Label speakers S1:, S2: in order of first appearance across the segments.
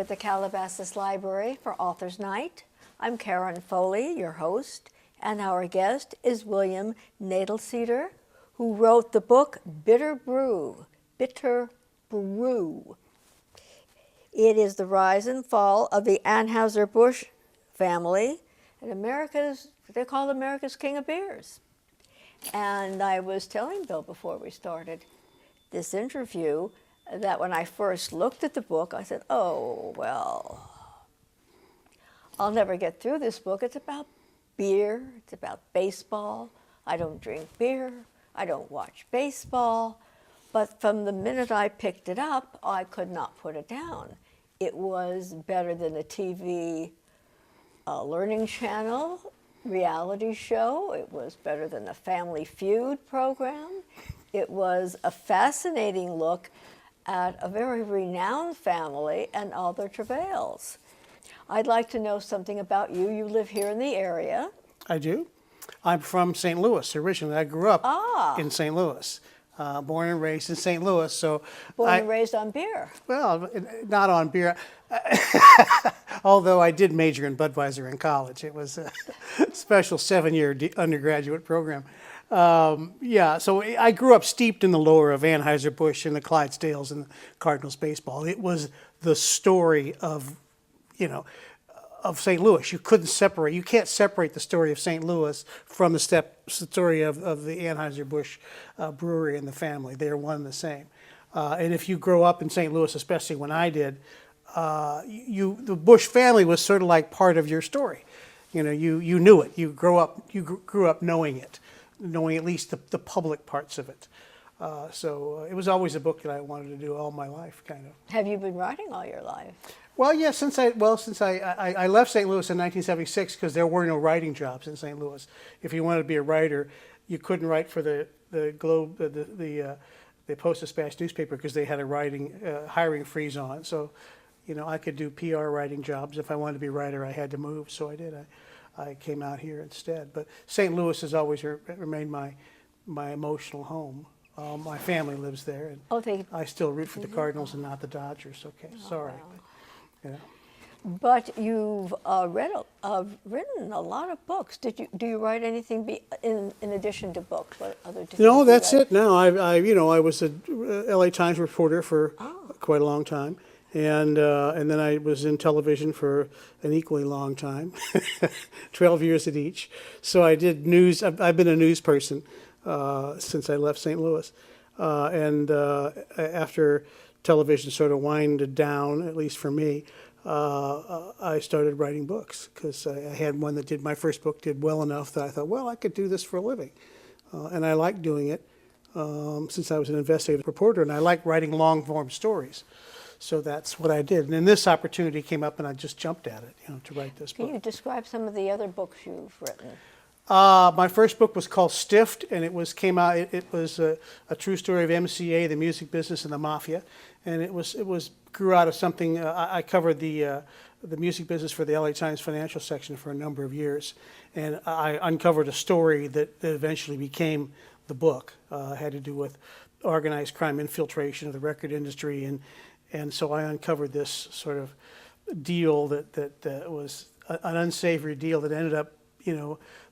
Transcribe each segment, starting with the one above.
S1: at the Calabasas Library for Authors Night. I'm Karen Foley, your host, and our guest is William Knoedelseder, who wrote the book Bitter Brew. Bitter Brew. It is the rise and fall of the Anheuser-Busch family, and they're called America's King of Beers. And I was telling Bill before we started this interview that when I first looked at the book, I said, oh, well, I'll never get through this book. It's about beer. It's about baseball. I don't drink beer. I don't watch baseball. But from the minute I picked it up, I could not put it down. It was better than a TV learning channel reality show. It was better than a Family Feud program. It was a fascinating look at a very renowned family and all their travails. I'd like to know something about you. You live here in the area.
S2: I do. I'm from St. Louis originally. I grew up in St. Louis, born and raised in St. Louis. So
S1: born and raised on beer.
S2: Well, not on beer, although I did major in Budweiser in college. It was a special 7-year undergraduate program. So I grew up steeped in the lore of Anheuser-Busch and the Clydesdales and the Cardinals baseball. It was the story of St. Louis. You can't separate the story of St. Louis from the story of the Anheuser-Busch brewery and the family. They're one and the same. And if you grow up in St. Louis, especially when I did, the Busch family was sort of like part of your story. You knew it. You grew up knowing it, knowing at least the public parts of it. So it was always a book that I wanted to do all my life, kind of.
S1: Have you been writing all your life?
S2: Well, yeah, since I left St. Louis in 1976 because there were no writing jobs in St. Louis. If you wanted to be a writer, you couldn't write for the Globe, the Post-Dispatch newspaper because they had a hiring freeze on it. So, I could do PR writing jobs. If I wanted to be a writer, I had to move, so I did. I came out here instead. But St. Louis has always remained my emotional home. My family lives there, and I still root for the Cardinals and not the Dodgers. Okay, sorry.
S1: Wow.
S2: Yeah.
S1: But you've written a lot of books. Do you write anything in addition to books? What other?
S2: No, that's it. Now I was a LA Times reporter for quite a long time, and then I was in television for an equally long time, 12 years at each. So I did news. I've been a news person since I left St. Louis, and after television sort of winded down, at least for me, I started writing books because I had one that my first book did well enough that I thought, well, I could do this for a living. And I liked doing it since I was an investigative reporter, and I like writing long-form stories. So that's what I did. And then this opportunity came up, and I just jumped at it, to write this book.
S1: Can you describe some of the other books you've written?
S2: My first book was called Stiffed, and it was a true story of MCA, the music business, and the mafia, and it grew out of something. I covered the music business for the LA Times financial section for a number of years, and I uncovered a story that eventually became the book. It had to do with organized crime infiltration of the record industry, and so I uncovered this sort of deal that was an unsavory deal that ended up,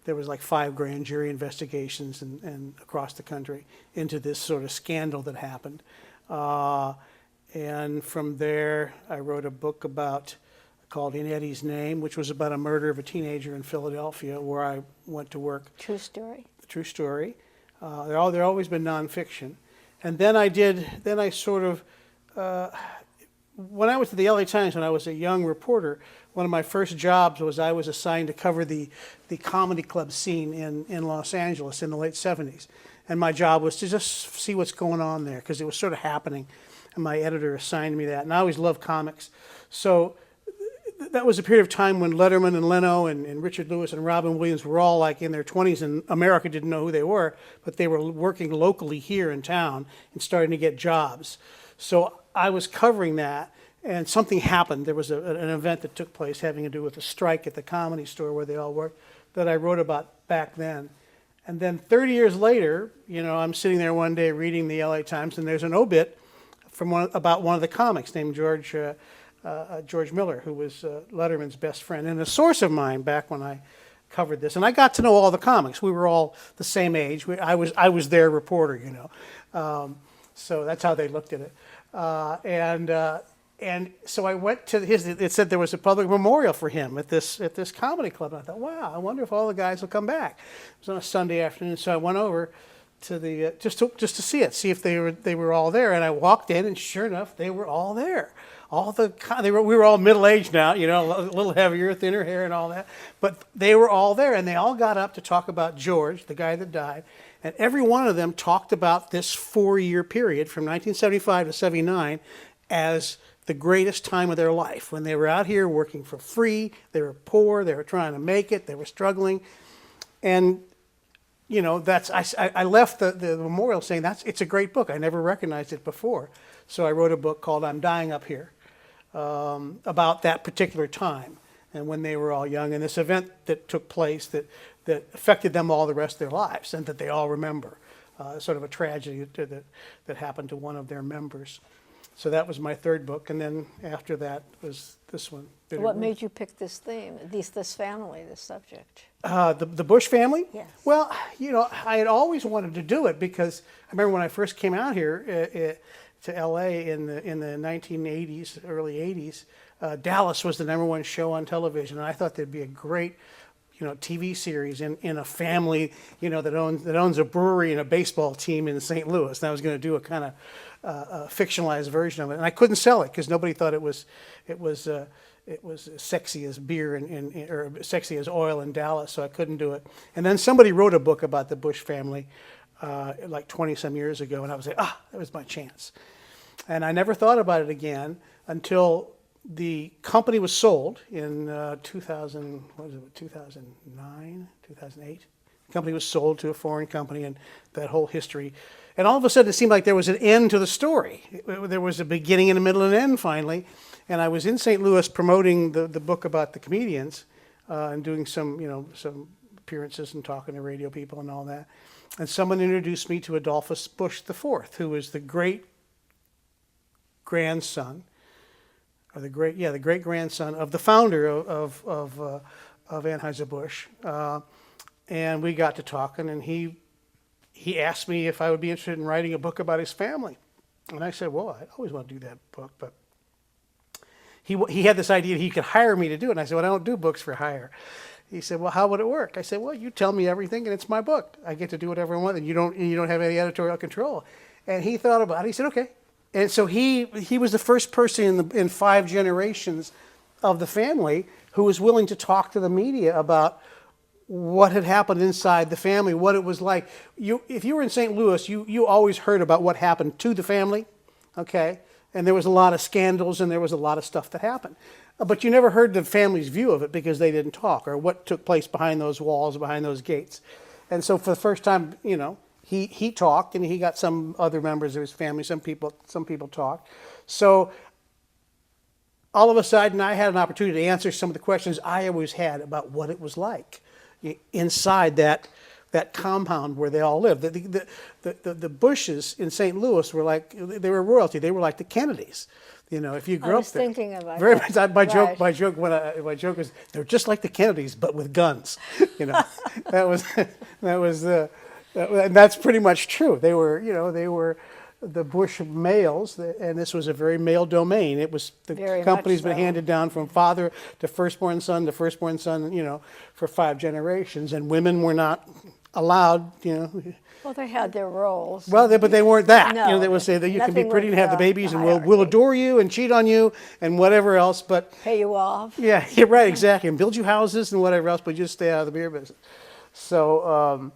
S2: there was like 5 grand jury investigations and across the country into this sort of scandal that happened. And from there, I wrote a book called In Eddie's Name, which was about a murder of a teenager in Philadelphia where I went to work.
S1: True story?
S2: True story. They're always been nonfiction. And then when I was at the LA Times, when I was a young reporter, one of my first jobs was I was assigned to cover the comedy club scene in Los Angeles in the late 70s. And my job was to just see what's going on there because it was sort of happening. And my editor assigned me that. And I always loved comics. So that was a period of time when Letterman and Leno and Richard Lewis and Robin Williams were all like in their 20s, and America didn't know who they were, but they were working locally here in town and starting to get jobs. So I was covering that, and something happened. There was an event that took place having to do with a strike at the Comedy Store where they all worked that I wrote about back then. And then 30 years later, I'm sitting there one day reading the LA Times, and there's an obit about one of the comics named George George Miller, who was Letterman's best friend and a source of mine back when I covered this. And I got to know all the comics. We were all the same age. I was their reporter, you know. So that's how they looked at it. And so I went to his. It said there was a public memorial for him at this comedy club. And I thought, wow, I wonder if all the guys will come back. It was on a Sunday afternoon, so I went over to the just to see it, see if they were all there. And I walked in, and sure enough, they were all there. We were all middle aged now, you know, a little heavier, thinner hair, and all that. But they were all there, and they all got up to talk about George, the guy that died. And every one of them talked about this 4-year period from 1975 to 79 as the greatest time of their life, when they were out here working for free, they were poor, they were trying to make it, they were struggling. And, you know, I left the memorial saying it's a great book. I never recognized it before. So I wrote a book called I'm Dying Up Here, about that particular time and when they were all young, and this event that took place that affected them all the rest of their lives and that they all remember, sort of a tragedy that happened to one of their members. So that was my third book, and then after that was this one.
S1: What made you pick this theme, this family, this subject?
S2: The Bush family?
S1: Yes.
S2: Well, you know, I had always wanted to do it because I remember when I first came out here to L.A. in the 1980s, early 80s, Dallas was the #1 show on television, and I thought there'd be a great, you know, TV series in a family, you know, that owns a brewery and a baseball team in St. Louis. And I was going to do a kind of a fictionalized version of it, and I couldn't sell it because nobody thought it was as sexy as beer or sexy as oil in Dallas, so I couldn't do it. And then somebody wrote a book about the Bush family like 20-some years ago, and I was like, that was my chance. And I never thought about it again until the company was sold in 2009, 2008. The company was sold to a foreign company, and that whole history. And all of a sudden, it seemed like there was an end to the story. There was a beginning and a middle and an end, finally. And I was in St. Louis promoting the book about the comedians and doing some appearances and talking to radio people and all that. And someone introduced me to Adolphus Busch IV, who was the great-grandson, or the great-grandson of the founder of Anheuser-Busch. And we got to talking, and he asked me if I would be interested in writing a book about his family. And I said, well, I always want to do that book, but he had this idea that he could hire me to do it. And I said, well, I don't do books for hire. He said, well, how would it work? I said, well, you tell me everything, and it's my book. I get to do whatever I want, and you don't have any editorial control. And he thought about it. He said, okay. And so he was the first person in 5 generations of the family who was willing to talk to the media about what had happened inside the family, what it was like. If you were in St. Louis, you always heard about what happened to the family, okay? And there was a lot of scandals and there was a lot of stuff that happened. But you never heard the family's view of it because they didn't talk, or what took place behind those walls, behind those gates. And so for the first time, you know, he talked, and he got some other members of his family, some people talked. So all of a sudden, I had an opportunity to answer some of the questions I always had about what it was like inside that compound where they all lived. The Bushes in St. Louis were like, they were royalty. They were like the Kennedys. You know, if you grew up there.
S1: I was thinking about
S2: very
S1: that.
S2: Much,
S1: Right.
S2: my joke was they're just like the Kennedys, but with guns. You know, and that's pretty much true. They were the Bush males, and this was a very male domain. It was the company's been handed down from father to firstborn son, you know, for 5 generations, and women were not allowed, you know.
S1: Well, they had their roles.
S2: Well, but they weren't that.
S1: No,
S2: you know, they would say that you can be pretty and have the babies, and we'll
S1: hierarchy.
S2: adore you and cheat on you and whatever else, but
S1: Pay you off.
S2: yeah, you're right, exactly, and build you houses and whatever else, but just stay out of the beer business. So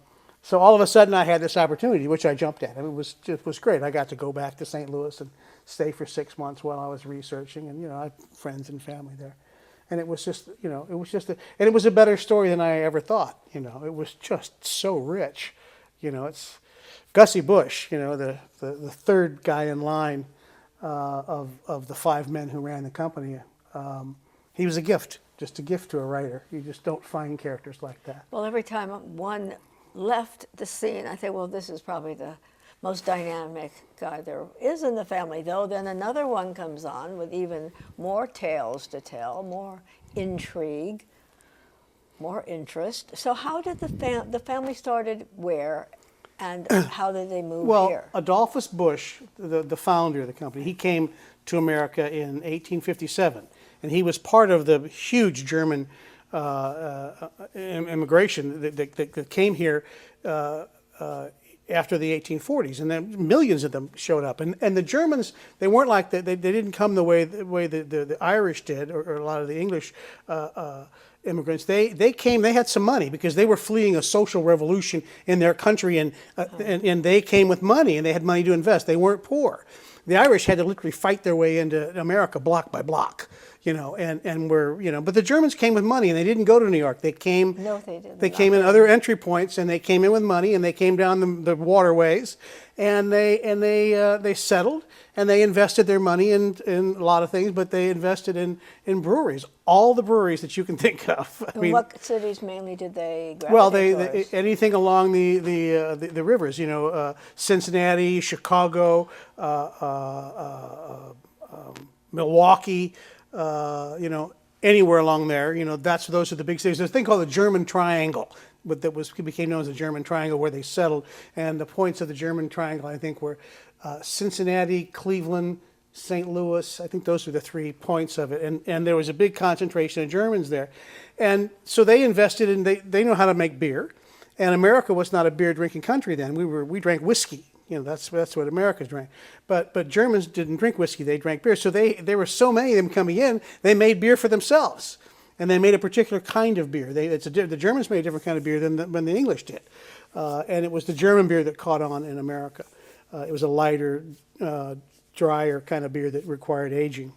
S2: all of a sudden, I had this opportunity, which I jumped at. I mean, it was great. I got to go back to St. Louis and stay for 6 months while I was researching, and you know, I have friends and family there, and it was just, you know, and it was a better story than I ever thought. You know, it was just so rich. You know, it's Gussy Busch, you know, the third guy in line of the 5 men who ran the company. He was just a gift to a writer. You just don't find characters like that.
S1: Well, every time one left the scene, I think, well, this is probably most dynamic guy there is in the family, though. Then another one comes on with even more tales to tell, more intrigue, more interest. So how did the family started where, and how did they move
S2: Well,
S1: here?
S2: Adolphus Busch, the founder of the company, he came to America in 1857, and he was part of the huge German immigration that came here after the 1840s, and then millions of them showed up. And the Germans, they weren't like that. They didn't come the way the Irish did, or a lot of the English immigrants. They came. They had some money because they were fleeing a social revolution in their country, and they came with money, and they had money to invest. They weren't poor. The Irish had to literally fight their way into America block by block, and were, but the Germans came with money, and they didn't go to New York. They came.
S1: No, they didn't.
S2: They came in other entry points, and they came in with money, and they came down the waterways, and they settled, and they invested their money in a lot of things, but they invested in breweries, all the breweries that you can think of.
S1: And what cities mainly did they gravitate
S2: Well,
S1: towards?
S2: anything along the rivers, Cincinnati, Chicago, Milwaukee, anywhere along there. Those are the big cities. There's a thing called the German Triangle, but became known as the German Triangle, where they settled. And the points of the German Triangle, I think, were Cincinnati, Cleveland, St. Louis. I think those were the 3 points of it. And there was a big concentration of Germans there. And so they invested in, they know how to make beer. And America was not a beer drinking country then. We drank whiskey. That's what Americans drank. But Germans didn't drink whiskey, they drank beer. So there were so many of them coming in, they made beer for themselves. And they made a particular kind of beer. The Germans made a different kind of beer than the English did. And it was the German beer that caught on in America. It was a lighter, drier kind of beer that required aging.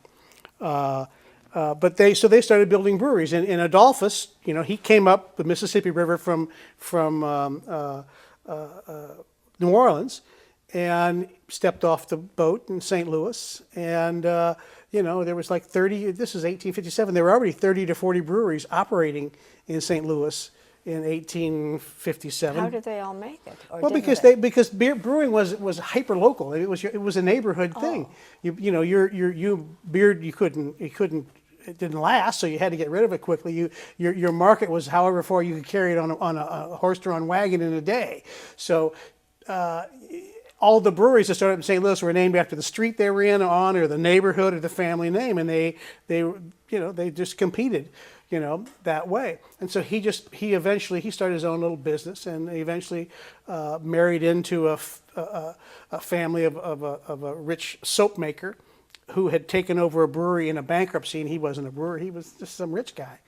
S2: But they started building breweries. And Adolphus, he came up the Mississippi River from New Orleans, and stepped off the boat in St. Louis, and there was like 30. This is 1857. There were already 30 to 40 breweries operating in St. Louis in 1857.
S1: How did they all make it? Or
S2: Well,
S1: didn't
S2: because beer brewing was hyper local. It was a neighborhood thing. Your beer you couldn't. It didn't last, so you had to get rid of it quickly. Your market was however far you could carry it on a horse-drawn wagon in a day. So all the breweries that started in St. Louis were named after the street they were on, or the neighborhood, or the family name, and they just competed, that way. And so he eventually started his own little business, and eventually married into a family of a rich soap maker who had taken over a brewery in a bankruptcy, and he wasn't a brewer, he was just some rich guy.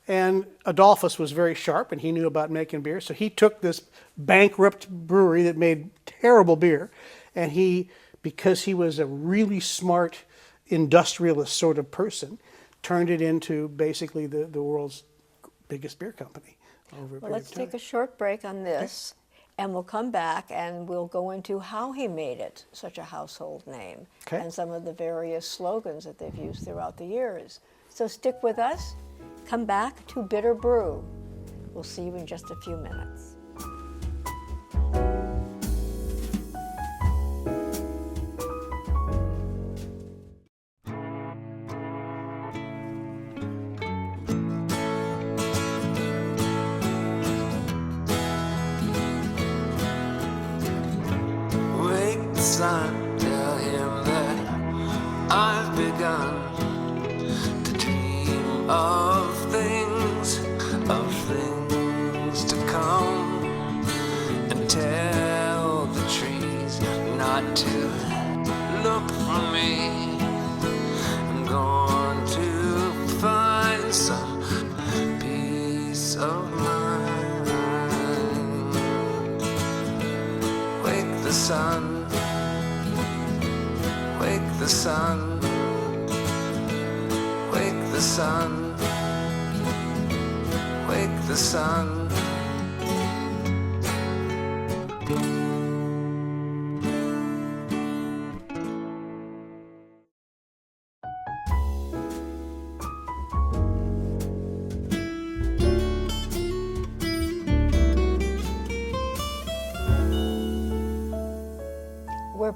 S2: And Adolphus was very sharp, and he knew about making beer. So he took this bankrupt brewery that made terrible beer, and because he was a really smart industrialist sort of person, turned it into basically the world's biggest beer company.
S1: Well, let's take a short break on this, and we'll come back and we'll go into how he made it such a household name, and some of the various slogans that they've used throughout the years. So stick with us. Come back to Bitter Brew. We'll see you in just a few minutes.
S3: Wake the sun, tell him that I've begun to dream of things to come, and tell the trees not to look for me. I'm going to find some peace of mind. Wake the sun, wake the sun, wake the sun, wake the sun.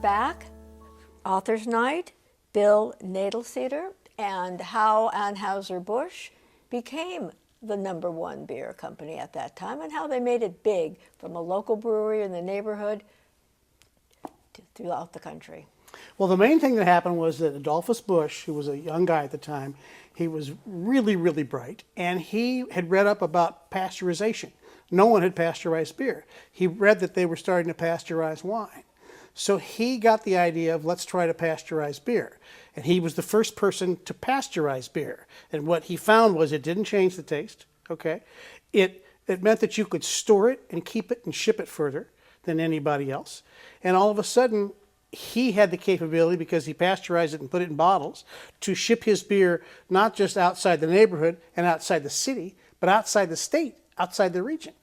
S1: back. Authors Night, Bill Knoedelseder, and how Anheuser-Busch became the #1 beer company at that time, and how they made it big from a local brewery in the neighborhood throughout the country.
S2: Well, the main thing that happened was that Adolphus Busch, who was a young guy at the time, he was really, really bright, and he had read up about pasteurization. No one had pasteurized beer. He read that they were starting to pasteurize wine. So he got the idea of, let's try to pasteurize beer. And he was the first person to pasteurize beer. And what he found was it didn't change the taste, okay? It meant that you could store it and keep it and ship it further than anybody else. And all of a sudden, he had the capability, because he pasteurized it and put it in bottles, to ship his beer not just outside the neighborhood and outside the city, but outside the state, outside the region.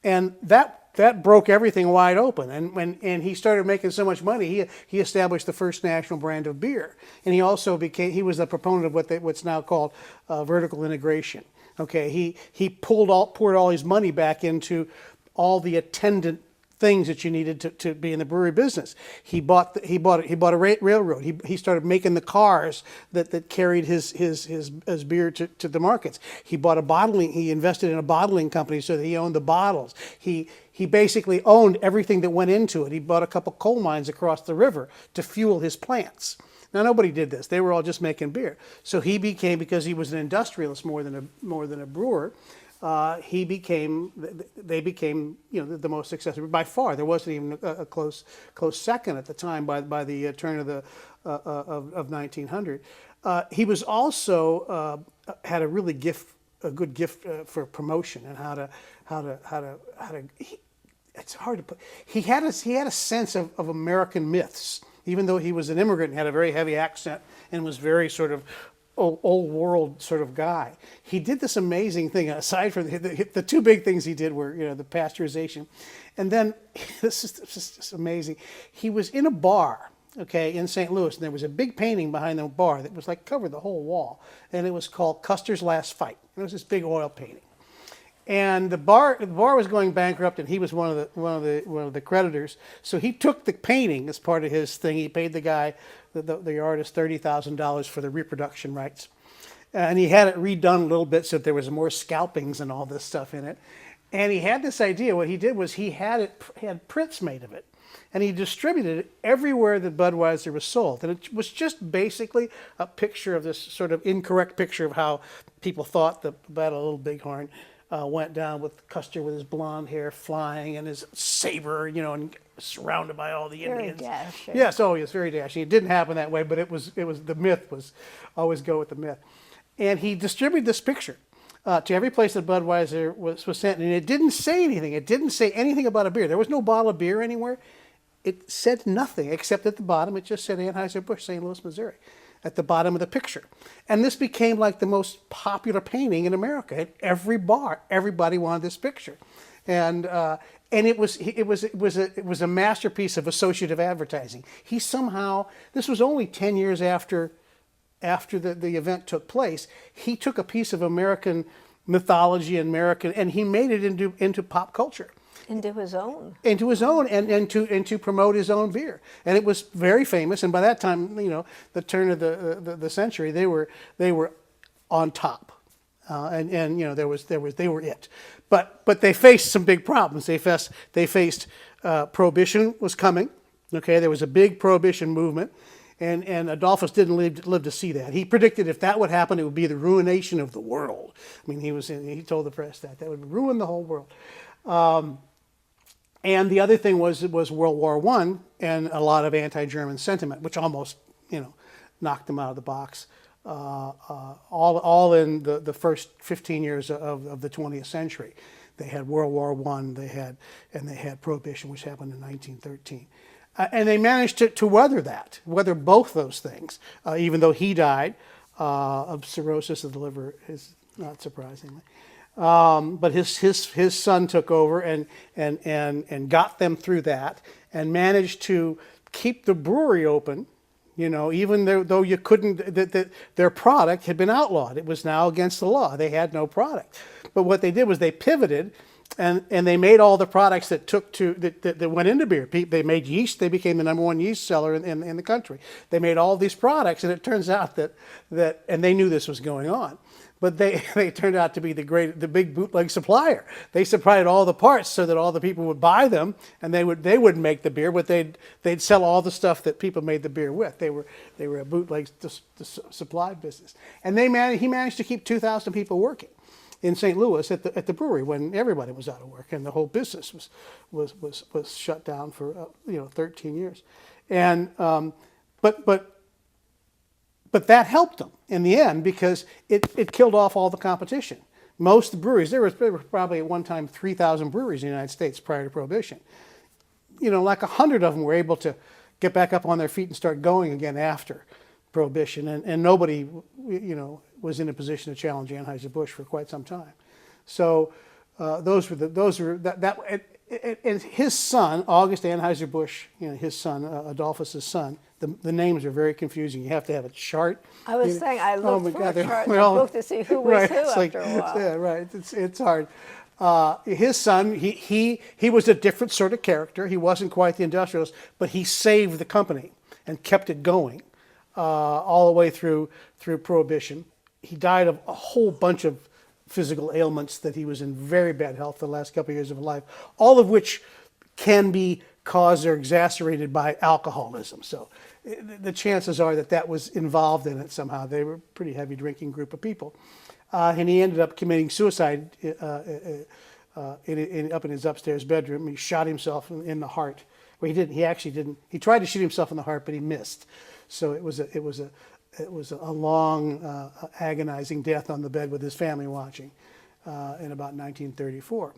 S2: And that broke everything wide open. And he started making so much money, he established the first national brand of beer. And he also he was a proponent of what's now called vertical integration. Okay, he poured all his money back into all the attendant things that you needed to be in the brewery business. He bought a railroad. He started making the cars that carried his beer to the markets. He invested in a bottling company so that he owned the bottles. He basically owned everything that went into it. He bought a couple coal mines across the river to fuel his plants. Now, nobody did this. They were all just making beer. So because he was an industrialist more than a brewer, they became the most successful by far. There wasn't even a close second at the time by the turn of the of 1900. He was also had a good gift for promotion and how to. It's hard to put. He had a sense of American myths, even though he was an immigrant and had a very heavy accent and was very sort of old world sort of guy. He did this amazing thing. Aside from the two big things he did were, the pasteurization, and then this is just amazing. He was in a bar, okay, in St. Louis, and there was a big painting behind the bar that was like covered the whole wall, and it was called Custer's Last Fight. It was this big oil painting, and the bar was going bankrupt, and he was one of the creditors. So he took the painting as part of his thing. He paid the guy, the artist, $30,000 for the reproduction rights. And he had it redone a little bit so that there was more scalpings and all this stuff in it. And he had this idea. What he did was he had prints made of it. And he distributed it everywhere that Budweiser was sold. And it was just basically a picture of this sort of incorrect picture of how people thought the Battle of Little Bighorn went down, with Custer with his blonde hair flying and his saber, and surrounded by all the Indians.
S1: Very dashing.
S2: Yes, yes, very dashing. It didn't happen that way, but it was the myth was always go with the myth. And he distributed this picture to every place that Budweiser was sent, and it didn't say anything. It didn't say anything about a beer. There was no bottle of beer anywhere. It said nothing, except at the bottom it just said Anheuser-Busch, St. Louis, Missouri, at the bottom of the picture. And this became like the most popular painting in America. At every bar, everybody wanted this picture. And it was a masterpiece of associative advertising. This was only 10 years after the event took place. He took a piece of American mythology and he made it into pop culture.
S1: Into his own,
S2: and to promote his own beer, and it was very famous. And by that time, the turn of the century, they were on top, and they were it. But they faced some big problems. They faced prohibition was coming. Okay, there was a big prohibition movement, and Adolphus didn't live to see that. He predicted if that would happen, it would be the ruination of the world. I mean, he told the press that would ruin the whole world. And the other thing was World War I and a lot of anti-German sentiment, which almost, knocked them out of the box. All in the first 15 years of the 20th century. They had World War I, they had Prohibition, which happened in 1913. And they managed to weather both those things, even though he died of cirrhosis of the liver, not surprisingly. But his son took over and got them through that, and managed to keep the brewery open, even though you couldn't, their product had been outlawed. It was now against the law. They had no product. But what they did was they pivoted and they made all the products that went into beer. They made yeast. They became the number one yeast seller in the country. They made all these products, and it turns out that and they knew this was going on, but they turned out to be the big bootleg supplier. They supplied all the parts so that all the people would buy them, and they wouldn't make the beer, but they'd sell all the stuff that people made the beer with. They were a bootleg supply business, and he managed to keep 2,000 people working in St. Louis at the brewery when everybody was out of work and the whole business was shut down for 13 years, and but that helped them in the end because it killed off all the competition. Most breweries, there were probably at one time 3,000 breweries in the United States prior to Prohibition. Like 100 of them were able to get back up on their feet and start going again after Prohibition, and nobody was in a position to challenge Anheuser-Busch for quite some time. So and his son, August Anheuser-Busch, his son, Adolphus's son, the names are very confusing. You have to have a chart.
S1: I was saying, I looked for a chart in the
S2: all,
S1: book to see who was
S2: right,
S1: who after a while.
S2: Yeah, right. It's hard. His son, he was a different sort of character. He wasn't quite the industrialist, but he saved the company and kept it going all the way through Prohibition. He died of a whole bunch of physical ailments that he was in very bad health the last couple of years of his life, all of which can be caused or exacerbated by alcoholism. So the chances are that was involved in it somehow. They were a pretty heavy drinking group of people. And he ended up committing suicide up in his upstairs bedroom. He shot himself in the heart. Well, he didn't. He actually didn't. He tried to shoot himself in the heart, but he missed. So it was a long, agonizing death on the bed with his family watching in about 1934.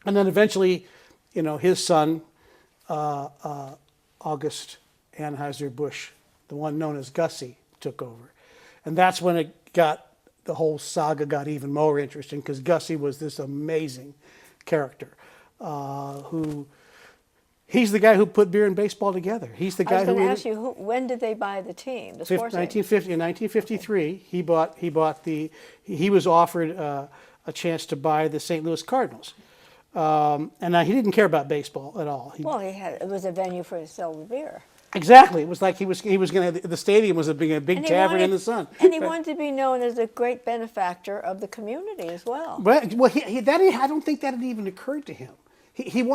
S2: And then eventually, his son, August Anheuser-Busch, the one known as Gussy, took over. And that's when the whole saga got even more interesting, because Gussy was this amazing character he's the guy who put beer and baseball together. He's the guy
S1: I was going to ask you, when did they buy the team, the sports team?
S2: 1953, he was offered a chance to buy the St. Louis Cardinals. And now he didn't care about baseball at all.
S1: It was a venue for his sell beer.
S2: Exactly. It was like he was going to, the stadium was being a big tavern in the sun.
S1: And he wanted to be known as a great benefactor of the community as well.
S2: Well, I don't think that had even occurred to him. He did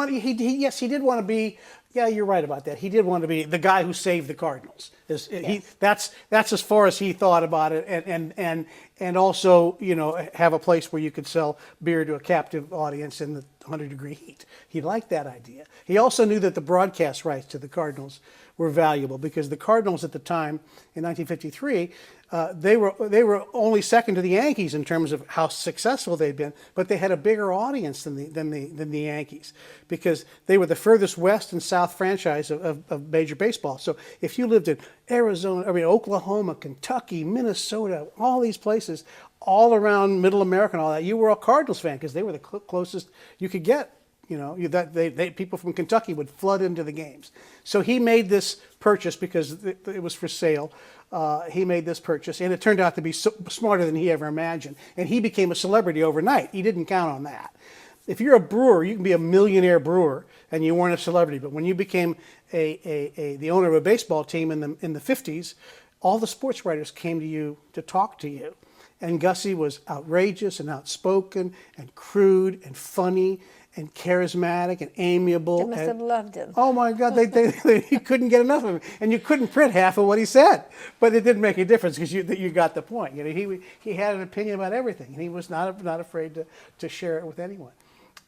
S2: want to be. Yeah, you're right about that. He did want to be the guy who saved the Cardinals. That's as far as he thought about it, and also have a place where you could sell beer to a captive audience in the 100-degree heat. He liked that idea. He also knew that the broadcast rights to the Cardinals were valuable, because the Cardinals at the time in 1953 they were only second to the Yankees in terms of how successful they'd been, but they had a bigger audience than the Yankees, because they were the furthest west and south franchise of major baseball. So if you lived in Oklahoma, Kentucky, Minnesota, all these places, all around Middle America and all that, you were a Cardinals fan because they were the closest you could get. People from Kentucky would flood into the games. So he made this purchase because it was for sale. He made this purchase, and it turned out to be smarter than he ever imagined. And he became a celebrity overnight. He didn't count on that. If you're a brewer, you can be a millionaire brewer, and you weren't a celebrity. But when you became the owner of a baseball team in the 50s, all the sports writers came to you to talk to you. And Gussy was outrageous and outspoken and crude and funny and charismatic and amiable.
S1: They must have loved him.
S2: Oh my God, you couldn't get enough of him, and you couldn't print half of what he said. But it didn't make a difference because you got the point. He had an opinion about everything, and he was not afraid to share it with anyone.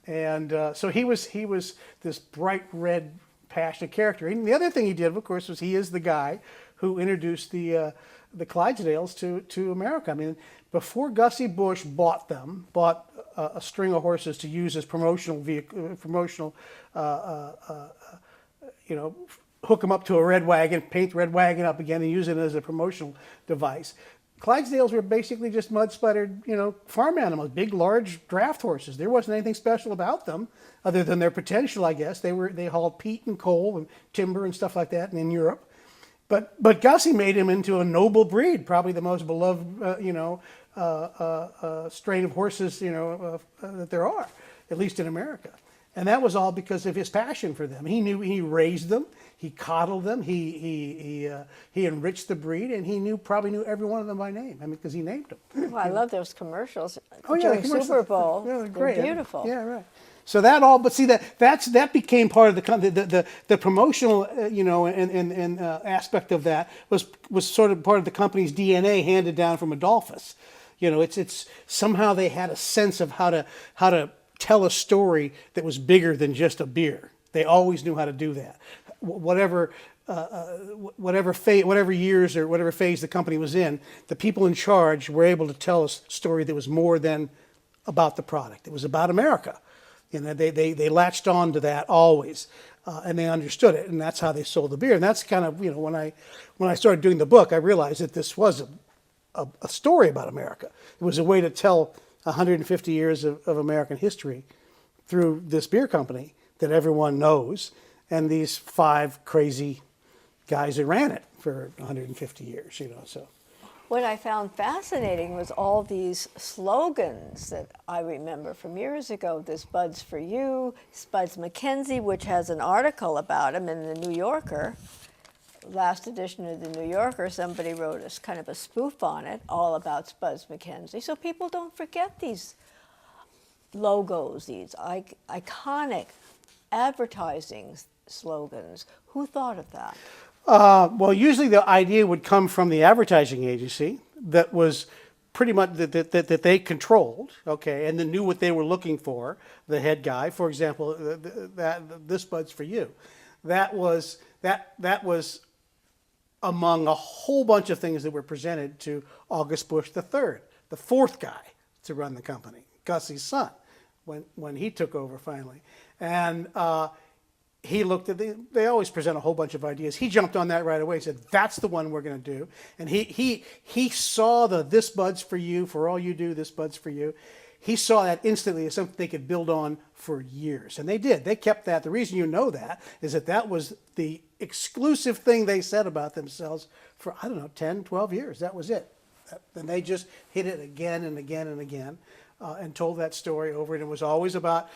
S2: And so he was this bright red, passionate character. And the other thing he did, of course, was he is the guy who introduced the Clydesdales to America. I mean, before Gussy Busch bought a string of horses to use as promotional hook them up to a red wagon, paint the red wagon up again, and use it as a promotional device. Clydesdales were basically just mud-splattered, farm animals, big, large draft horses. There wasn't anything special about them other than their potential, I guess. They hauled peat and coal and timber and stuff like that in Europe. But Gussy made him into a noble breed, probably the most beloved, strain of horses, that there are. at least in America. And that was all because of his passion for them. He raised them, he coddled them, he enriched the breed, and probably knew every one of them by name. I mean, because he named them.
S1: Well, I love those commercials
S2: the
S1: during
S2: commercials.
S1: Super Bowl.
S2: Yeah, they're great.
S1: They're beautiful.
S2: Yeah, right. So that all, but see that became part of the promotional, and aspect of that was sort of part of the company's DNA handed down from Adolphus. It's somehow they had a sense of how to tell a story that was bigger than just a beer. They always knew how to do that. Whatever years or whatever phase the company was in, the people in charge were able to tell a story that was more than about the product. It was about America. They latched on to that always, and they understood it, and that's how they sold the beer. And that's kind of, when I started doing the book, I realized that this was a story about America. It was a way to tell 150 years of American history through this beer company that everyone knows, and these 5 crazy guys that ran it for 150 years, so.
S1: What I found fascinating was all these slogans that I remember from years ago. This Bud's for You, Spuds McKenzie, which has an article about him in the New Yorker. Last edition of the New Yorker, somebody wrote us kind of a spoof on it, all about Spuds McKenzie. So people don't forget these logos, these iconic advertising slogans. Who thought of that?
S2: Well, usually the idea would come from the advertising agency that was pretty much that they controlled, okay, and then knew what they were looking for. The head guy, for example, this Bud's for You. That was among a whole bunch of things that were presented to August Busch III, the 4th guy to run the company, Gussy's son, when he took over finally. And he looked at they always present a whole bunch of ideas. He jumped on that right away. He said, that's the one we're going to do. And he saw this Bud's for You, for all you do, this Bud's for You. He saw that instantly as something they could build on for years. And they did. They kept that. The reason you know that is that was the exclusive thing they said about themselves for, 10, 12 years. That was it. And they just hit it again and again and again and told that story over. And it was always about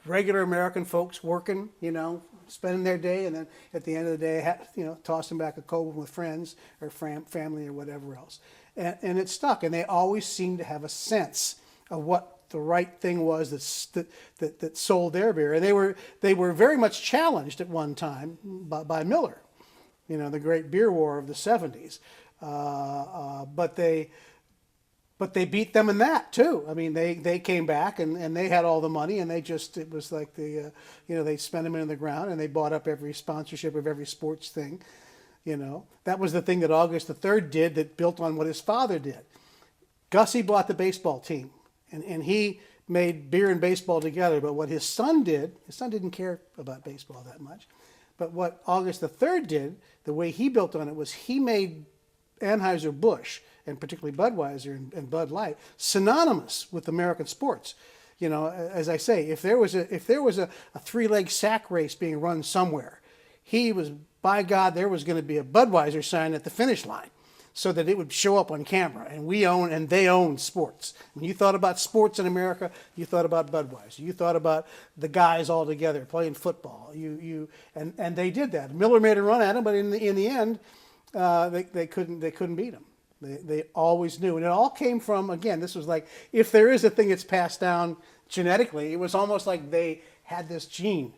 S2: regular American folks working, spending their day, and then at the end of the day, tossing back a cold with friends or family or whatever else. And it stuck, and they always seemed to have a sense of what the right thing was that sold their beer. And they were very much challenged at one time by Miller, the great beer war of the 70s. But they beat them in that too. I mean, they came back and they had all the money, and it was like they spent them in the ground, and they bought up every sponsorship of every sports thing. That was the thing that August III did that built on what his father did. Gussy bought the baseball team, and he made beer and baseball together. But what his son didn't care about baseball that much. But what August III did, the way he built on it, was he made Anheuser-Busch, and particularly Budweiser and Bud Light, synonymous with American sports. As I say, if there was a 3-leg sack race being run somewhere, by God, there was going to be a Budweiser sign at the finish line so that it would show up on camera. And they own sports. When you thought about sports in America, you thought about Budweiser. You thought about the guys all together playing football. And they did that. Miller made a run at them, but in the end, they couldn't beat them. They always knew. And it all came from, again, this was like, if there is a thing that's passed down genetically, it was almost like they had this gene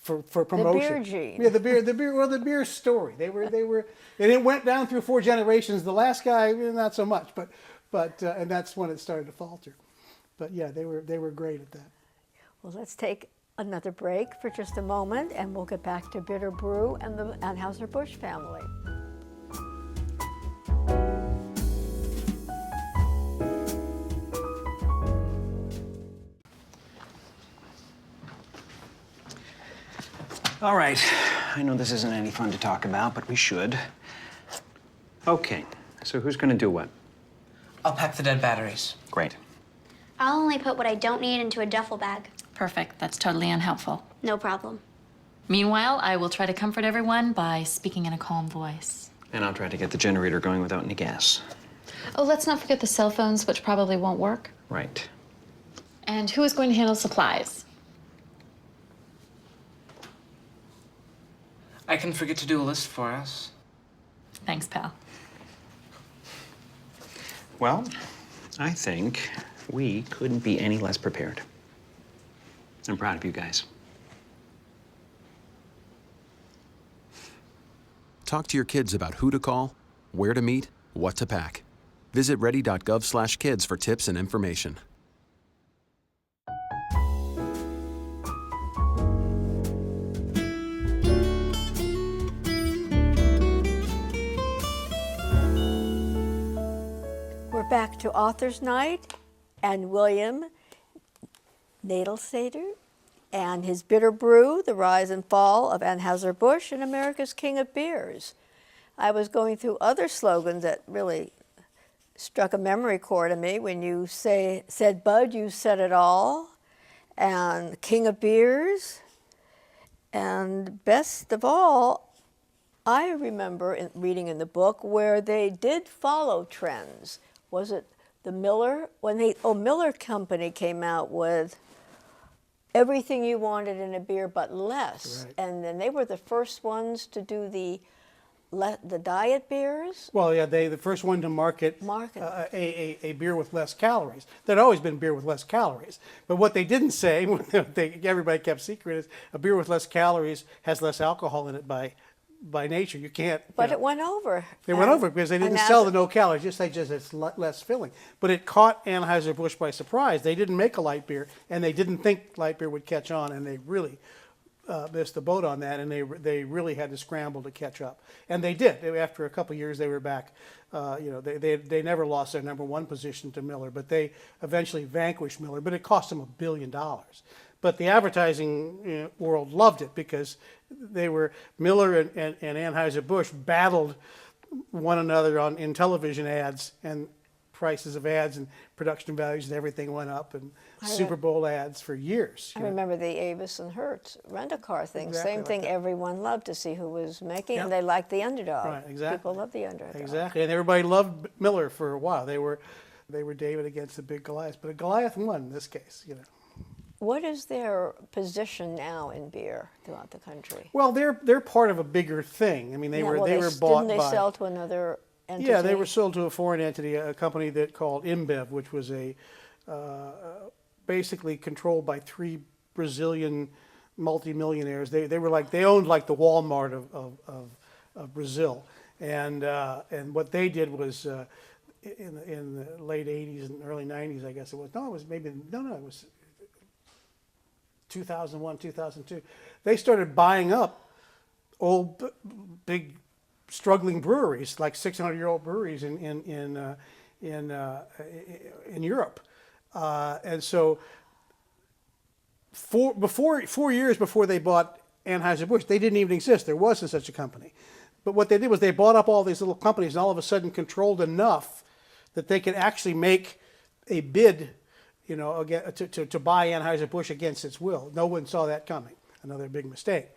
S2: for promotion.
S1: The beer gene.
S2: Yeah, the beer story. And it went down through 4 generations. The last guy, not so much, but and that's when it started to falter. But yeah, they were great at that.
S1: Well, let's take another break for just a moment, and we'll get back to Bitter Brew and the Anheuser-Busch family.
S4: All right. I know this isn't any fun to talk about, but we should. Okay, so who's gonna do what?
S5: I'll pack the dead batteries.
S4: Great.
S6: I'll only put what I don't need into a duffel bag.
S7: Perfect. That's totally unhelpful.
S6: No problem.
S7: Meanwhile, I will try to comfort everyone by speaking in a calm voice.
S4: And I'll try to get the generator going without any gas.
S8: Oh, let's not forget the cell phones, which probably won't work.
S4: Right.
S7: And who is going to handle supplies?
S5: I can forget to do a list for us.
S7: Thanks, pal.
S4: Well, I think we couldn't be any less prepared. I'm proud of you guys.
S8: Talk to your kids about who to call, where to meet, what to pack. Visit ready.gov/kids for tips and information.
S1: We're back to Author's Night and William Knoedelseder and his Bitter Brew, The Rise and Fall of Anheuser-Busch and America's King of Beers. I was going through other slogans that really struck a memory chord in me. When you said Bud, you said it all, and King of Beers. And best of all, I remember reading in the book where they did follow trends. Was it the Miller? Miller Company came out with everything you wanted in a beer but less.
S2: Right.
S1: And then they were the first ones to do the diet beers.
S2: Well, yeah, the first one to market a beer with less calories. There'd always been beer with less calories. But what they didn't say, everybody kept secret, is a beer with less calories has less alcohol in it by nature. You can't.
S1: But it went over.
S2: They went over because they didn't sell the no calories. Just it's less filling. But it caught Anheuser-Busch by surprise. They didn't make a light beer, and they didn't think light beer would catch on, and they really missed the boat on that, and they really had to scramble to catch up, and they did. After a couple of years, they were back. They never lost their number one position to Miller, but they eventually vanquished Miller. But it cost them $1 billion. But the advertising world loved it because they were Miller and Anheuser-Busch battled one another in television ads, and prices of ads and production values and everything went up, and Super Bowl ads for years.
S1: I remember the Avis and Hertz rent-a-car thing.
S2: Exactly
S1: Same
S2: like
S1: thing.
S2: that.
S1: Everyone loved to see who was making,
S2: Yep.
S1: and they liked the underdog.
S2: Right, exactly.
S1: People loved the underdog.
S2: Exactly, and everybody loved Miller for a while. They were David against the big Goliath, but a Goliath won in this case.
S1: What is their position now in beer throughout the country?
S2: Well, they're part of a bigger thing. I mean, they were bought
S1: Didn't they
S2: by.
S1: sell to another entity?
S2: Yeah, they were sold to a foreign entity, a company that called InBev, which was basically controlled by three Brazilian multimillionaires. They owned like the Walmart of Brazil, and what they did was in the late '80s and early '90s, I guess it was. No, it was 2001, 2002. They started buying up old, big, struggling breweries, like 600-year-old breweries in Europe, and so 4 years before they bought Anheuser-Busch, they didn't even exist. There wasn't such a company. But what they did was they bought up all these little companies and all of a sudden controlled enough that they could actually make a bid, to buy Anheuser-Busch against its will. No one saw that coming. Another big mistake.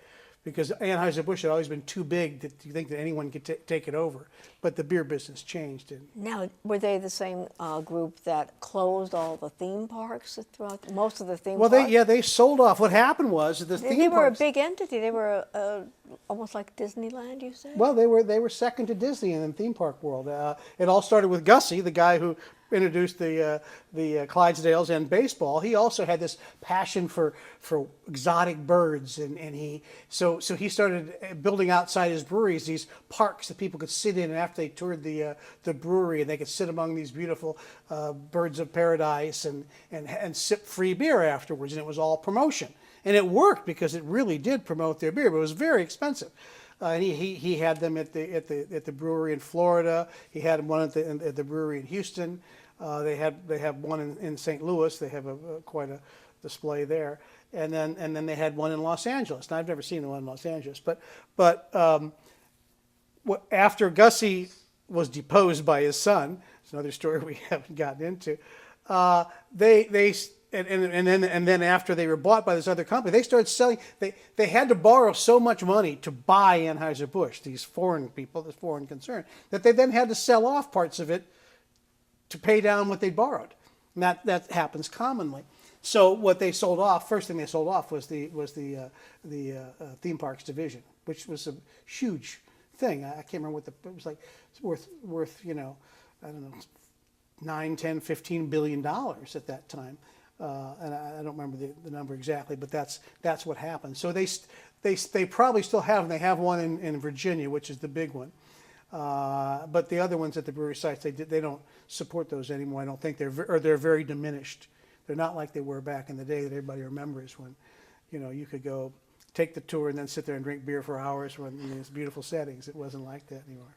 S2: Because Anheuser-Busch had always been too big to think that anyone could take it over. But the beer business changed.
S1: Now, were they the same group that closed all the theme parks throughout most of the theme parks?
S2: Well, they sold off. What happened was the theme parks.
S1: They were a big entity. They were almost like Disneyland, you say?
S2: Well, they were second to Disney in the theme park world. It all started with Gussy, the guy who introduced the Clydesdales and baseball. He also had this passion for exotic birds, and he started building outside his breweries these parks that people could sit in after they toured the brewery, and they could sit among these beautiful birds of paradise and sip free beer afterwards, and it was all promotion. And it worked because it really did promote their beer, but it was very expensive. And he had them at the brewery in Florida. He had one at the brewery in Houston. They have one in St. Louis. They have quite a display there. And then they had one in Los Angeles. Now I've never seen the one in Los Angeles, but after Gussy was deposed by his son, it's another story we haven't gotten into. And then after they were bought by this other company, they started selling. They had to borrow so much money to buy Anheuser-Busch, these foreign people, this foreign concern, that they then had to sell off parts of it to pay down what they borrowed. And that happens commonly. So what they sold off, first thing they sold off was the theme parks division, which was a huge thing. I can't remember what it was like. It's worth I don't know, 9, 10, 15 billion dollars at that time. And I don't remember the number exactly, but that's what happened. So they probably still have them. They have one in Virginia, which is the big one. But the other ones at the brewery sites, they don't support those anymore. I don't think they're very diminished. They're not like they were back in the day that everybody remembers when, you could go take the tour and then sit there and drink beer for hours in these beautiful settings. It wasn't like that anymore.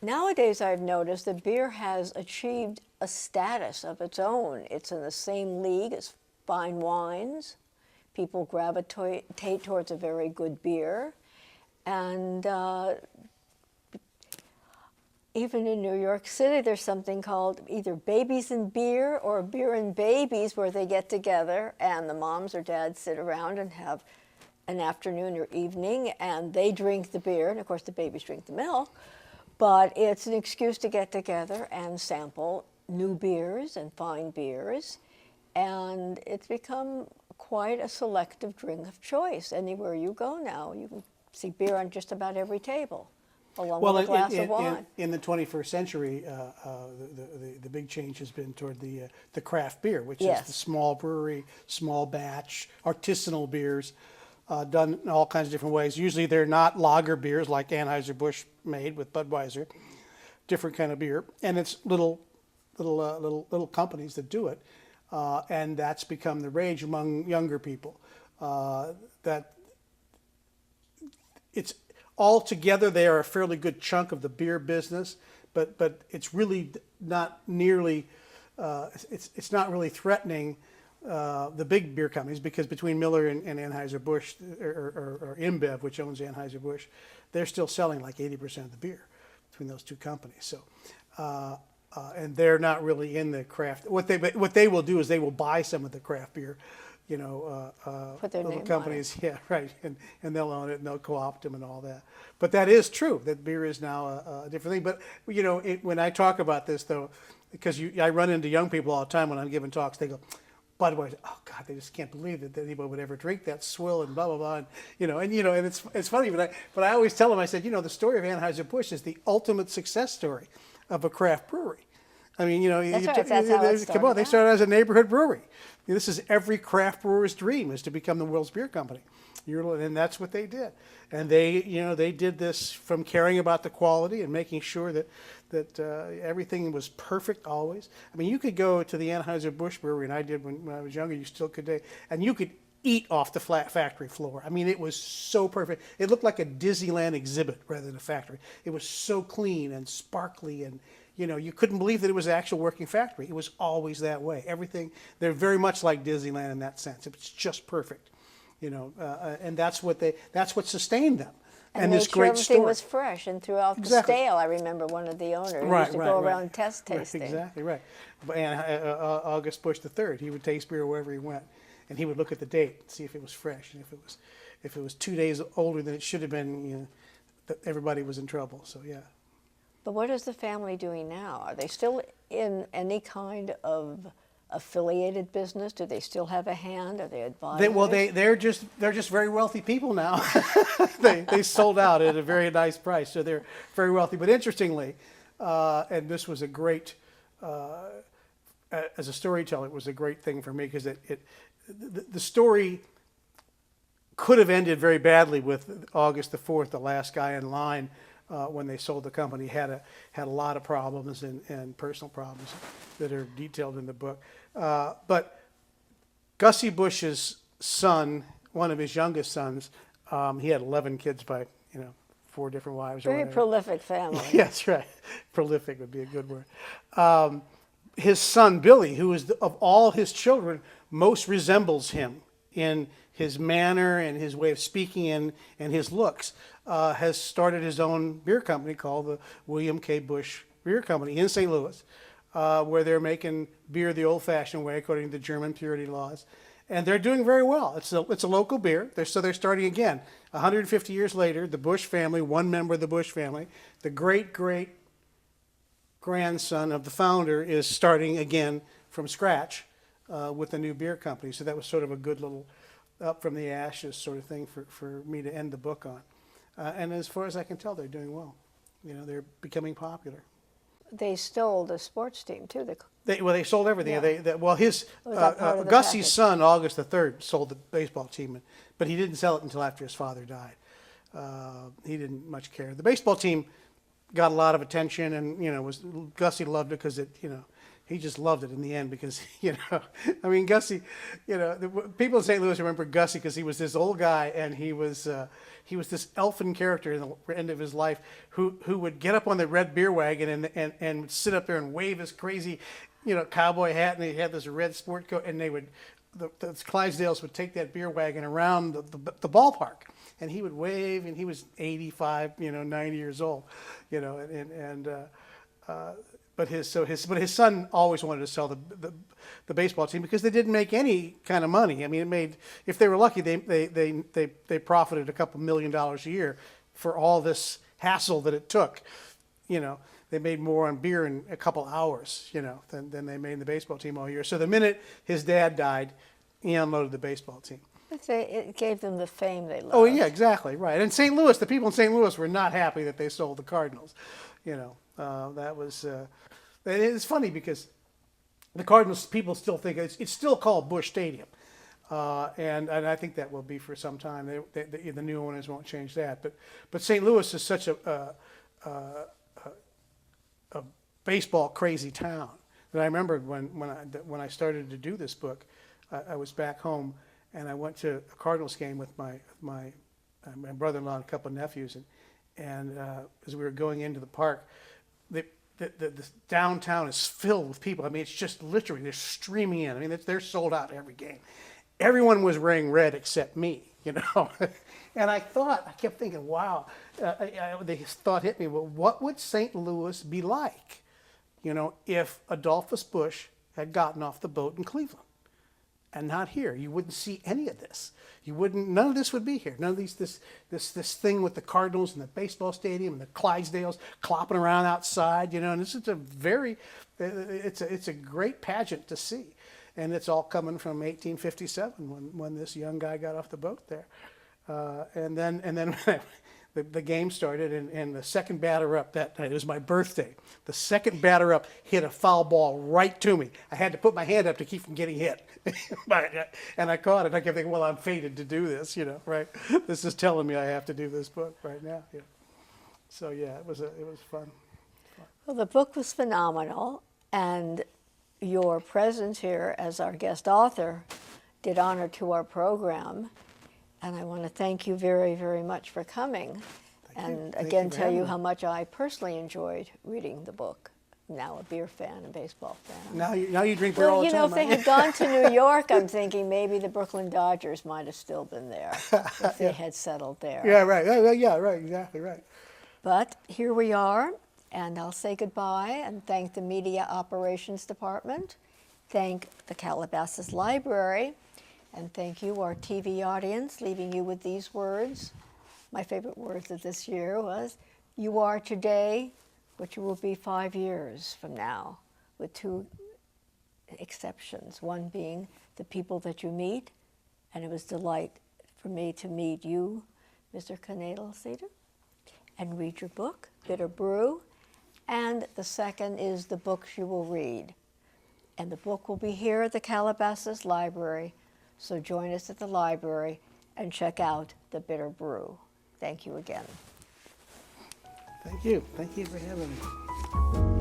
S1: Nowadays, I've noticed that beer has achieved a status of its own. It's in the same league as fine wines. People gravitate towards a very good beer. And even in New York City, there's something called either Babies and Beer or Beer and Babies, where they get together and the moms or dads sit around and have an afternoon or evening, and they drink the beer, and of course the babies drink the milk. But it's an excuse to get together and sample new beers and fine beers, and it's become quite a selective drink of choice. Anywhere you go now, you can see beer on just about every table, along with a glass of wine.
S2: In the 21st century, the big change has been toward the craft beer, which is the small brewery, small batch, artisanal beers, done in all kinds of different ways. Usually they're not lager beers like Anheuser-Busch made with Budweiser, different kind of beer, and it's little companies that do it, and that's become the rage among younger people. That it's altogether they are a fairly good chunk of the beer business, but it's really not nearly it's not really threatening the big beer companies, because between Miller and Anheuser-Busch or InBev, which owns Anheuser-Busch, they're still selling like 80% of the beer between those two companies. So and they're not really in the craft. What they will do is they will buy some of the craft beer,
S1: Put their name
S2: companies, yeah, right, and they'll own it and they'll co-opt them and all that. But that is true, that beer is now a different thing. But when I talk about this though, because I run into young people all the time when I'm giving talks, they go, Budweiser, oh God, they just can't believe that anybody would ever drink that swill and blah blah blah, and it's funny, but I always tell them, I said, the story of Anheuser-Busch is the ultimate success story of a craft brewery. I mean,
S1: That's right. That's how it started
S2: come on, they started as a neighborhood brewery. This is every craft brewer's dream, is to become the world's beer company. And that's what they did. And they did this from caring about the quality and making sure that everything was perfect always. I mean, you could go to the Anheuser-Busch brewery, and I did when I was younger, you still could, and you could eat off the flat factory floor. I mean, it was so perfect. It looked like a Disneyland exhibit rather than a factory. It was so clean and sparkly, and you couldn't believe that it was an actual working factory. It was always that way. Everything, they're very much like Disneyland in that sense. It's just perfect, and that's what sustained them. And this great
S1: everything
S2: story
S1: was fresh and throughout the stale. I remember one of the owners used to go around test tasting.
S2: Exactly right. And August Bush III, he would taste beer wherever he went, and he would look at the date and see if it was fresh, and if it was 2 days older than it should have been, everybody was in trouble. So yeah.
S1: But what is the family doing now? Are they still in any kind of affiliated business? Do they still have a hand? Are they advisors?
S2: They're just very wealthy people now. they sold out at a very nice price, so they're very wealthy. But interestingly, and this was a great, as a storyteller, it was a great thing for me, because the story could have ended very badly with August the 4th, the last guy in line. When they sold the company, had a lot of problems and personal problems that are detailed in the book. But Gussy Bush's son, one of his youngest sons, he had 11 kids by 4 different wives.
S1: Very prolific family.
S2: Yes, right. Prolific would be a good word. His son Billy, who is of all his children most resembles him in his manner and his way of speaking and his looks, has started his own beer company called the William K. Bush Beer Company in St. Louis, where they're making beer the old-fashioned way according to the German purity laws. And they're doing very well. It's a local beer. So they're starting again. 150 years later, the Bush family, one member of the Bush family, the great-great grandson of the founder, is starting again from scratch with the new beer company. So that was sort of a good little up from the ashes sort of thing for me to end the book on. And as far as I can tell, they're doing well. You know, they're becoming popular.
S1: They stole the sports team too.
S2: They sold everything.
S1: Yeah.
S2: His
S1: Was that part of the
S2: Gussy's
S1: package?
S2: son, August the 3rd, sold the baseball team, but he didn't sell it until after his father died. He didn't much care. The baseball team got a lot of attention, and Gussy loved it because he just loved it in the end because I mean Gussy, people in St. Louis remember Gussy because he was this old guy, and he was this elfin character in the end of his life who would get up on the red beer wagon and sit up there and wave his crazy cowboy hat, and he had this red sport coat, and the Clydesdales would take that beer wagon around the ballpark, and he would wave, and he was 85, 90 years old, but his son always wanted to sell the baseball team because they didn't make any kind of money. I mean, if they were lucky, they profited a couple $1 million a year for all this hassle that it took. They made more on beer in a couple hours, than they made in the baseball team all year. So the minute his dad died, he unloaded the baseball team.
S1: It gave them the fame they loved.
S2: Oh yeah, exactly right. And St. Louis, the people in St. Louis were not happy that they sold the Cardinals. That was. It's funny because the Cardinals people still think it's still called Busch Stadium, and I think that will be for some time. The new owners won't change that. But St. Louis is such a baseball crazy town that I remember when I started to do this book, I was back home and I went to a Cardinals game with my brother-in-law and a couple of nephews, and as we were going into the park, the downtown is filled with people. I mean, it's just literally they're streaming in. I mean, they're sold out every game. Everyone was wearing red except me, and I kept thinking, wow. The thought hit me. Well, what would St. Louis be like, if Adolphus Busch had gotten off the boat in Cleveland? And not here. You wouldn't see any of this. None of this would be here. None of this thing with the Cardinals and the baseball stadium and the Clydesdales clopping around outside, and this is it's a great pageant to see. And it's all coming from 1857 when this young guy got off the boat there. And then the game started, and the second batter up that night, it was my birthday, the second batter up hit a foul ball right to me. I had to put my hand up to keep from getting hit. And I caught it. I kept thinking, well, I'm fated to do this, right? This is telling me I have to do this book right now. Yeah. So, yeah, it was fun.
S1: Well, the book was phenomenal, and your presence here as our guest author did honor to our program. And I want to thank you very, very much for coming. And again, tell you how much I personally enjoyed reading the book. Now a beer fan, a baseball fan.
S2: Now you drink beer all the time.
S1: If they had gone to New York, I'm thinking maybe the Brooklyn Dodgers might have still been there if they had settled there.
S2: Yeah, right. Yeah, right. Exactly right.
S1: But here we are, and I'll say goodbye and thank the Media Operations Department, thank the Calabasas Library, and thank you, our TV audience, leaving you with these words. My favorite words of this year was, you are today what you will be 5 years from now, with two exceptions, one being the people that you meet, and it was a delight for me to meet you, Mr. Knoedelseder, and read your book, Bitter Brew, and the second is the books you will read. And the book will be here at the Calabasas Library, so join us at the library and check out the Bitter Brew. Thank you again.
S2: Thank you. Thank you for having me.